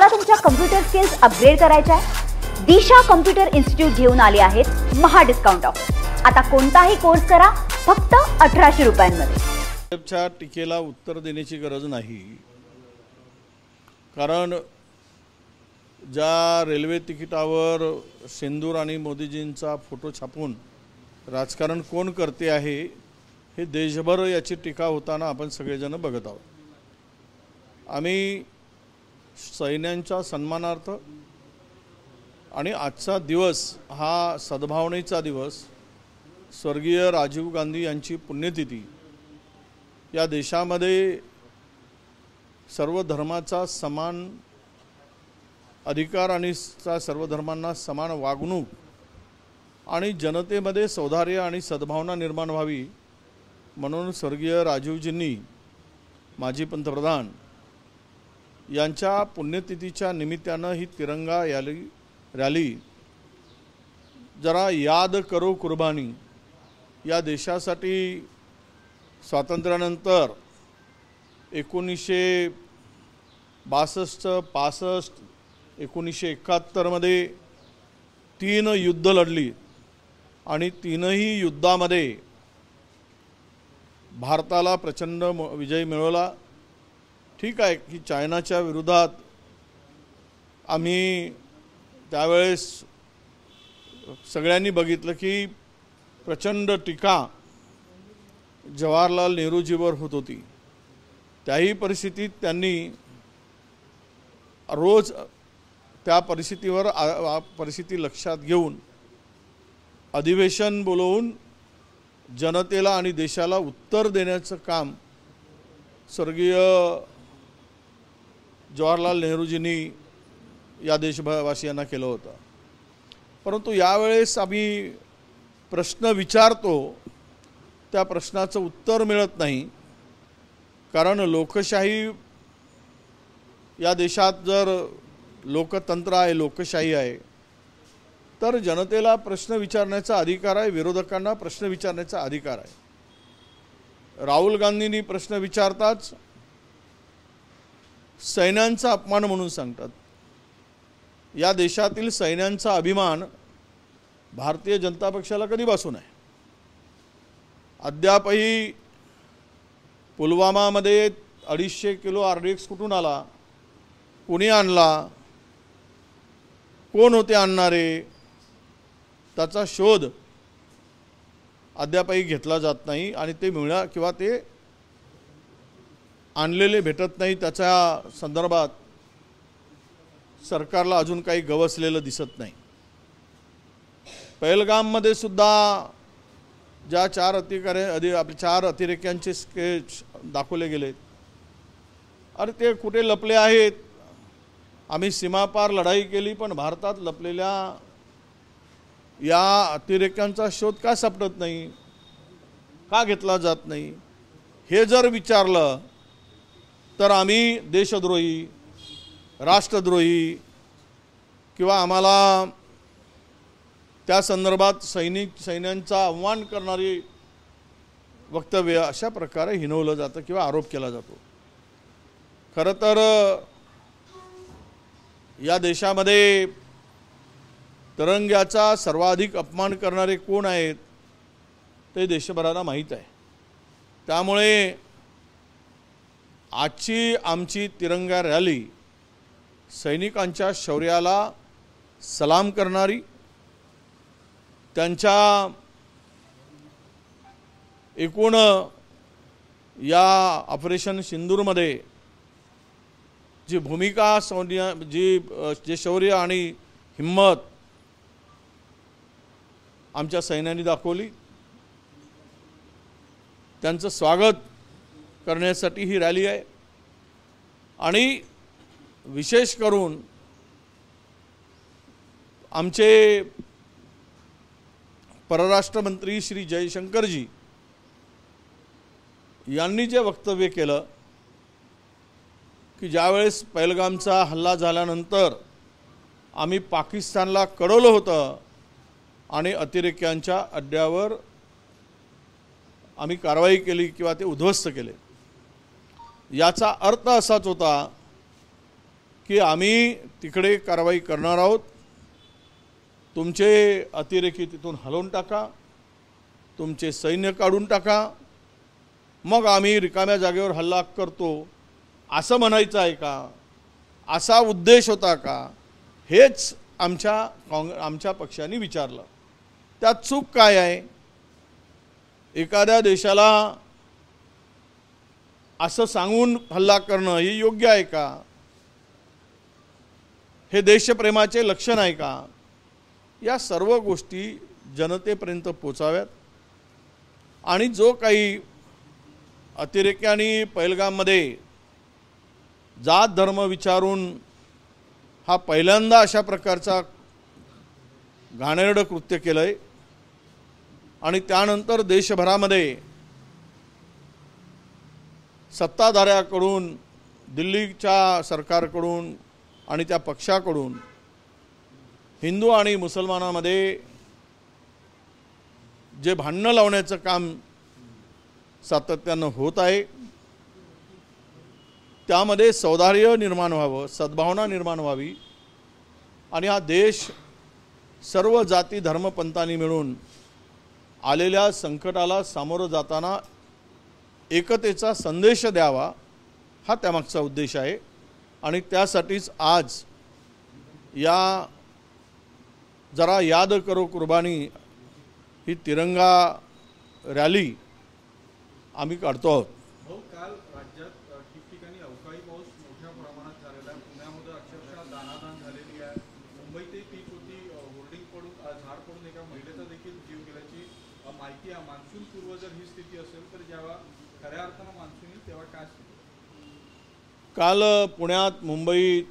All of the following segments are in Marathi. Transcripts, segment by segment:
तुम्हाला तुमच्या कम्प्युटर स्किल्स अपग्रेड करायच्या आहे? दिशा कम्प्युटर इन्स्टिट्यूट घेऊन आले आहेत महा डिस्काउंट ऑफर। आता कोणताही कोर्स करा फक्त 1800 रुपयांमध्ये। च्या टीकेला उत्तर देण्याची गरज नाही, कारण ज्या रेल्वे तिकिटावर सिंदूर आणि मोदीजींचा फोटो छापून राजकारण कोण करते आहे हे देशभर याची टीका होताना आपण सगळेजण बघत आहोत। आम्ही सैन्यांच्या सन्मानार्थ आणि आजचा दिवस हा सद्भावनेचा दिवस, स्वर्गीय राजीव गांधी यांची पुण्यतिथी, या देशामध्ये सर्व धर्माचा समान अधिकार आणि सर्व धर्मांना समान वागणूक आणि जनतेमध्ये सौहार्द आणि सद्भावना निर्माण व्हावी म्हणून स्वर्गीय राजीवजींनी, माजी पंतप्रधान यांच्या पुण्यतिथीच्या निमित्तानं ही तिरंगा रॅली जरा याद करो कुर्बानी या देशासाठी स्वातंत्र्यानंतर 1962, 65, 1971 मध्ये 3 युद्ध लढली आणि 3ही युद्धामध्ये भारताला प्रचंड विजय मिळवला। ठीक आहे की चायनाच्या विरोधात आम्ही त्यावेळेस सगळ्यांनी बघितलं की प्रचंड टीका जवाहरलाल नेहरूजीवर होत होती। त्याही परिस्थितीत त्यांनी रोज त्या परिस्थिती लक्षात घेऊन अधिवेशन बोलवून जनतेला आणि देशाला उत्तर देण्याचं काम स्वर्गीय जवाहरलाल नेहरूजींनी या देशवासियांना केलं होतं। परंतु यावेळेस आम्ही प्रश्न विचारतो, त्या प्रश्नाचं उत्तर मिळत नाही, कारण लोकशाही या देशात जर लोकतंत्र आहे, लोकशाही आहे, तर जनतेला प्रश्न विचारण्याचा अधिकार आहे, विरोधकांना प्रश्न विचारण्याचा अधिकार आहे। राहुल गांधींनी प्रश्न विचारताच सैन्यांचा अपमान म्हणून सांगतात। या देशातील सैन्यांचा अभिमान भारतीय जनता पक्षाला कधीपासून आहे? अद्यापही पुलवामामध्ये 250 किलो RDX कुठून आला? कोणी आणला? कोण होते आणणारे? त्याचा शोध अद्यापही घेतला जात नाही आणि ते मिळा किंवा ते आणलेले भेटत नाही, त्याच्या संदर्भात सरकारला अजून काही गवसलेलं दिसत नाही। पहलगाममध्ये सुद्धा ज्या 4 अतिरेक्यांचे स्केच दाखवले गेले, अरे ते कुठे लपले आहेत? आम्ही सीमापार लढाई केली, पण भारतात लपलेल्या या अतिरेक्यांचा शोध का सापडत नाही? का घेतला जात नाही? हे जर विचारलं तर आम्ही देशद्रोही, राष्ट्रद्रोही किंवा आम्हाला त्या संदर्भात सैन्यांचा अवमान करणारी वक्तव्य अशा प्रकारे हिनवलं जातं किंवा आरोप केला जातो। खरं तर या देशामध्ये तिरंग्याचा सर्वाधिक अपमान करणारे कोण आहेत ते देशभराला माहीत आहे। त्यामुळे आजची आमची तिरंगा रॅली सैनिकांच्या शौर्याला सलाम करणारी, त्यांच्या एकूण या ऑपरेशन सिंदूरमध्ये जी भूमिका, जे शौर्य आणि हिम्मत आमच्या सैन्याने दाखवली, त्यांचं स्वागत करण्यासाठी ही रॅली आहे। आणि विशेष करून आमचे परराष्ट्र मंत्री श्री जयशंकरजी यांनी जे वक्तव्य केलं की ज्यावेळेस पहलगामचा हल्ला झाल्यानंतर आम्ही पाकिस्तानला कळवलं होतं आणि अतिरेक्यांच्या अड्ड्यावर आम्ही कारवाई केली किंवा ते उद्ध्वस्त केले, याचा अर्थ असाच होता की आम्ही तिकडे कारवाई करणार आहोत, तुमचे अतिरेकी तिथून हलवून टाका, तुमचे सैन्य काढून टाका, मग आम्ही रिकाम्या जागेवर हल्ला करतो असं म्हणायचं आहे का? असा उद्देश होता का? हेच आमच्या पक्षाने विचारलं. त्यात चूक काय आहे? एखाद्या देशाला असं सांगून हल्ला करणं हे योग्य आहे का? हे देशप्रेमाचे लक्षण आहे का? या सर्व गोष्टी जनतेपर्यंत पोचाव्यात आणि जो काही अतिरेक्यांनी पहलगाममध्ये जात धर्म विचारून हा पहिल्यांदा अशा प्रकारचा घाणेरडं कृत्य केलं आहे आणि त्यानंतर देशभरामध्ये सत्ताधाऱ्याकडून, दिल्लीच्या सरकारकडून आणि त्या पक्षाकडून हिंदू आणि मुसलमानामध्ये जे भांडणं लावण्याचं काम सातत्यानं होत आहे, त्यामध्ये सौहार्द निर्माण व्हावं, सद्भावना निर्माण व्हावी आणि हा देश सर्व जाती धर्मपंथांनी मिळून आलेल्या संकटाला सामोरं जाताना एकतेचा संदेश द्यावा, हा त्यामागचा उद्देश आहे. आणि त्यासाठीच आज या जरा याद करो कुर्बानी ही तिरंगा रॅली आम्ही काढतो आहोत. काल राज्यात ठिकठिकाणी अवकाळी पाऊस मोठ्या प्रमाणात झालेला आहे. पुण्यामध्ये अक्षरशः दाणादाण झालेली आहे. मुंबईतही पीक होती, होर्डिंग पडून झाड पडून एका महिलेचा देखील जीव गेल्याची माहिती आहे. मान्सून पूर्व जर ही स्थिती असेल तर जेव्हा खऱ्या अर्थानं मान्सून येईल तेव्हा काय स्थिती? काल पुण्यात, मुंबईत,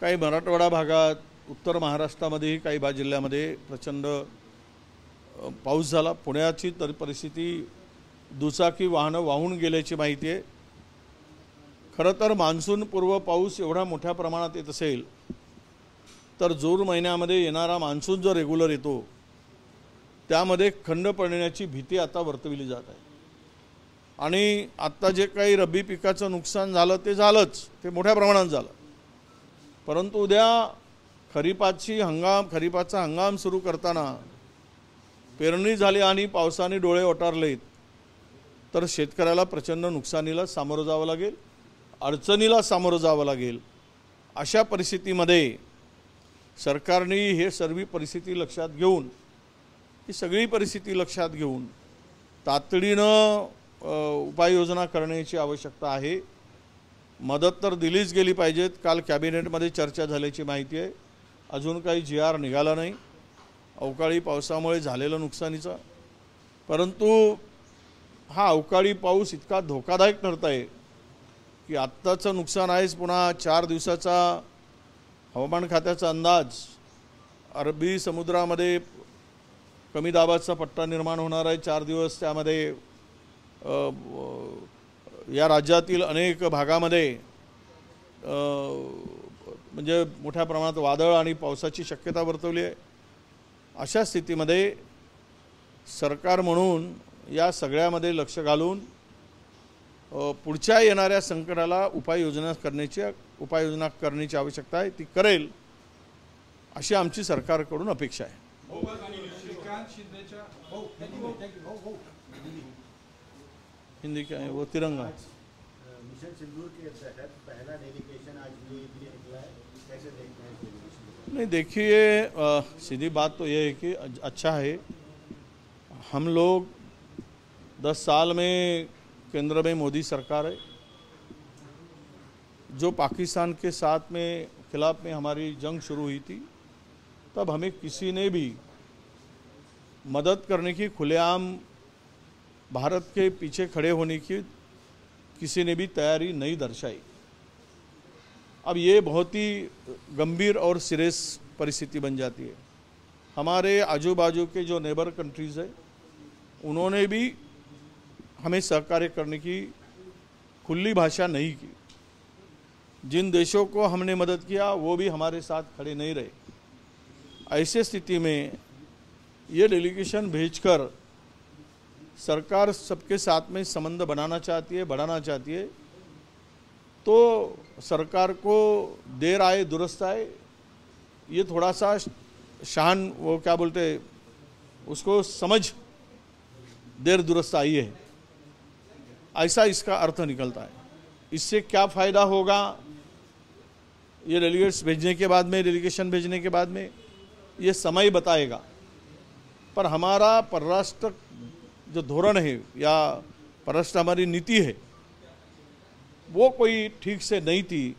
काही मराठवाडा भागात, उत्तर महाराष्ट्रामध्येही काही जिल्ह्यामध्ये प्रचंड पाऊस झाला. पुण्याची तर परिस्थिती दुचाकी वाहनं वाहून गेल्याची माहिती आहे. खरं तर मान्सूनपूर्व पाऊस एवढा मोठ्या प्रमाणात येत असेल तर जून महिन्यामध्ये येणारा मान्सून जो रेग्युलर येतो त्यामध्ये खंड पडण्याची भीती आता वर्तविली जात आहे. आणि आत्ता जे काही रब्बी पिकाचं नुकसान झालं ते झालंच, ते मोठ्या प्रमाणात झालं. परंतु उद्या खरीपाचा हंगाम सुरू करताना पेरणी झाली आणि पावसाने डोळे ओटारलेत तर शेतकऱ्याला प्रचंड नुकसानीला सामोरं जावं लागेल, अडचणीला सामोरं जावं लागेल. अशा परिस्थितीमध्ये सरकारने हे सर्व परिस्थिती लक्षात घेऊन, ही सगळी परिस्थिती लक्षात घेऊन तातडीनं उपाययोजना करण्याची आवश्यकता आहे. मदत तर दिलीच गेली पाहिजेत. काल कॅबिनेटमध्ये चर्चा झाल्याची माहिती आहे. अजून काही GR निघाला नाही अवकाळी पावसामुळे झालेलं नुकसानीचा. परंतु हा अवकाळी पाऊस इतका धोकादायक ठरत आहे की आत्ताचं नुकसान आहेच, पुन्हा 4 दिवसाचा हवामान खात्याचा अंदाज, अरबी समुद्रामध्ये कमी दाबाचा पट्टा निर्माण होणार आहे 4 दिवस. त्यामध्ये या राज्यातील अनेक भागामध्ये म्हणजे मोठ्या प्रमाणात वादळ आणि पावसाची शक्यता वर्तवली आहे. अशा स्थितीमध्ये सरकार म्हणून या सगळ्यामध्ये लक्ष घालून पुढच्या येणाऱ्या संकटाला उपाययोजना करण्याची आवश्यकता आहे, ती करेल अशी आमची सरकारकडून अपेक्षा आहे. हिंदी क्या है वो तिरंगा मिशन सिंदूर के तहत पहला डेलीगेशन आज दिल्ली निकला है, कैसे देखते हैं डेलीगेशन? नहीं, देखिए सीधी बात तो ये है कि अच्छा है, हम लोग 10 साल में केंद्र में मोदी सरकार है. जो पाकिस्तान के साथ में खिलाफ में हमारी जंग शुरू हुई थी तब हमें किसी ने भी मदद करने की, खुलेआम भारत के पीछे खड़े होने की किसी ने भी तैयारी नहीं दर्शाई. अब ये बहुत ही गंभीर और सीरियस परिस्थिति बन जाती है. हमारे आजू बाजू के जो नेबर कंट्रीज़ है उन्होंने भी हमें सहकार्य करने की खुली भाषा नहीं की. जिन देशों को हमने मदद किया वो भी हमारे साथ खड़े नहीं रहे. ऐसे स्थिति में ये डेलीगेशन भेजकर सरकार सबके साथ में संबंध बनाना चाहती है, बढ़ाना चाहती है. तो सरकार को देर आए दुरुस्त आए, ये थोड़ा सा शान वो क्या बोलते उसको समझ देर दुरुस्त आई है, ऐसा इसका अर्थ निकलता है। इससे क्या फ़ायदा होगा ये डेलीगेट्स भेजने के बाद में, डेलीगेशन भेजने के बाद में ये समय बताएगा। पर हमारा परराष्ट्र जो धोरण है या परराष्ट्र हमारी नीति है वो कोई ठीक से नहीं थी,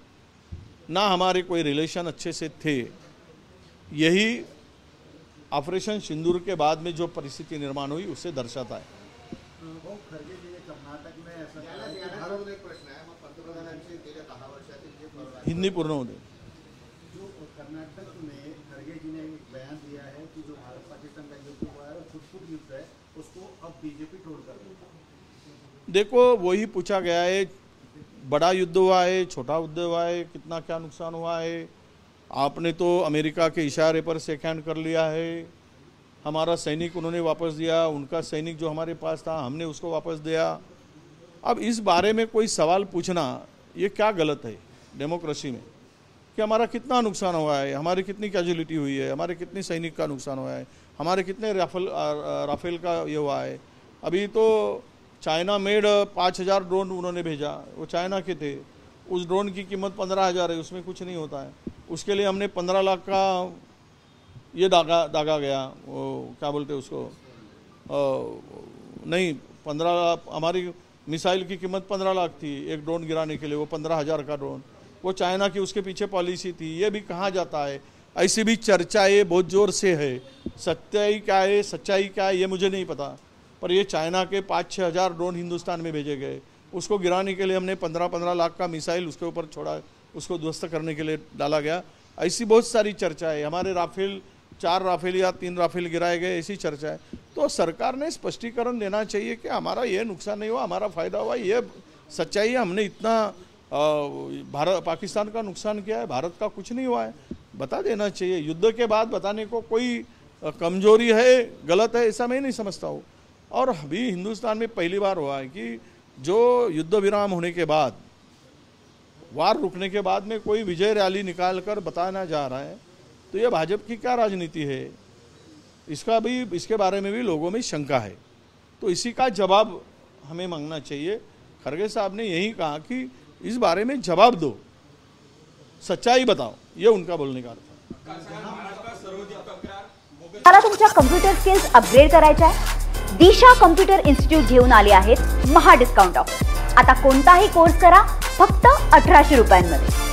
ना हमारे कोई रिलेशन अच्छे से थे। यही ऑपरेशन सिंदूर के बाद में जो परिस्थिति निर्माण हुई उसे दर्शाता है। भाऊ खरगे जी ने कर्नाटक में ऐसा हिंदी पूर्ण होते जो कर्नाटक में खरगे जी ने एक बयान दिया है कि जो भारत पाकिस्तान का युद्ध हुआ है वो खुद युद्ध है, उसको अब बीजेपी तोड़ कर देगा। देखो वही पूछा गया है, बड़ा युद्ध हुआ है, छोटा युद्ध हुआ है, कितना क्या नुकसान हुआ है। आपने तो अमेरिका के इशारे पर शेक हैंड कर लिया है, हमारा सैनिक उन्होंने वापस दिया, उनका सैनिक जो हमारे पास था हमने उसको वापस दिया। अब इस बारे में कोई सवाल पूछना ये क्या गलत है डेमोक्रेसी में कि हमारा कितना नुकसान हुआ है, हमारी कितनी कैजुअलिटी हुई है, हमारे कितने सैनिक का नुकसान हुआ है, हमारे कितने राफेल का ये हुआ है। अभी तो चाइना मेड 5000 ड्रोन उन्होंने भेजा, वो चाइना के थे, उस ड्रोन की कीमत 15,000 है, उसमें कुछ नहीं होता है। उसके लिए हमने 15 लाख का ये दागा गया, वो क्या बोलते उसको नहीं 15 हमारी मिसाइल की कीमत 15 लाख थी एक ड्रोन गिराने के लिए, वो 15,000 का ड्रोन, वो चाइना की उसके पीछे पॉलिसी थी। ये भी कहा जाता है, ऐसी भी चर्चा ये बहुत ज़ोर से है, सच्चाई क्या है सच्चाई क्या है ये मुझे नहीं पता, पर ये चाइना के 5-6 हज़ार ड्रोन हिंदुस्तान में भेजे गए, उसको गिराने के लिए हमने 15-15 लाख का मिसाइल उसके ऊपर छोड़ा, उसको ध्वस्त करने के लिए डाला गया। ऐसी बहुत सारी चर्चा है, हमारे राफेल 4 राफेल या 3 राफेल गिराए गए, ऐसी चर्चा है। तो सरकार ने स्पष्टीकरण देना चाहिए कि हमारा ये नुकसान नहीं हुआ, हमारा फ़ायदा हुआ, ये सच्चाई है। हमने इतना भारत पाकिस्तान का नुकसान किया है, भारत का कुछ नहीं हुआ है, बता देना चाहिए। युद्ध के बाद बताने को कोई कमजोरी है, गलत है, ऐसा मैं नहीं समझता हूँ। और अभी हिंदुस्तान में पहली बार हुआ है कि जो युद्ध विराम होने के बाद, वार रुकने के बाद में कोई विजय रैली निकाल कर बताना जा रहा है, तो ये भाजपा की क्या राजनीति है, इसके बारे में भी लोगों में शंका है। तो इसी का जवाब हमें मांगना चाहिए। खरगे साहब ने यही कहा कि इस बारे में जवाब दो, सच्चाई बताओ, ये उनका बोलने का अर्थ है। मला तुमच्या कम्प्युटर स्किल्स अपग्रेड करायच्या आहे? दिशा कम्प्युटर इन्स्टिट्यूट घेऊन आले आहेत महा डिस्काउंट ऑफर। आता कोणताही कोर्स करा फक्त 1800 रुपयांमध्ये।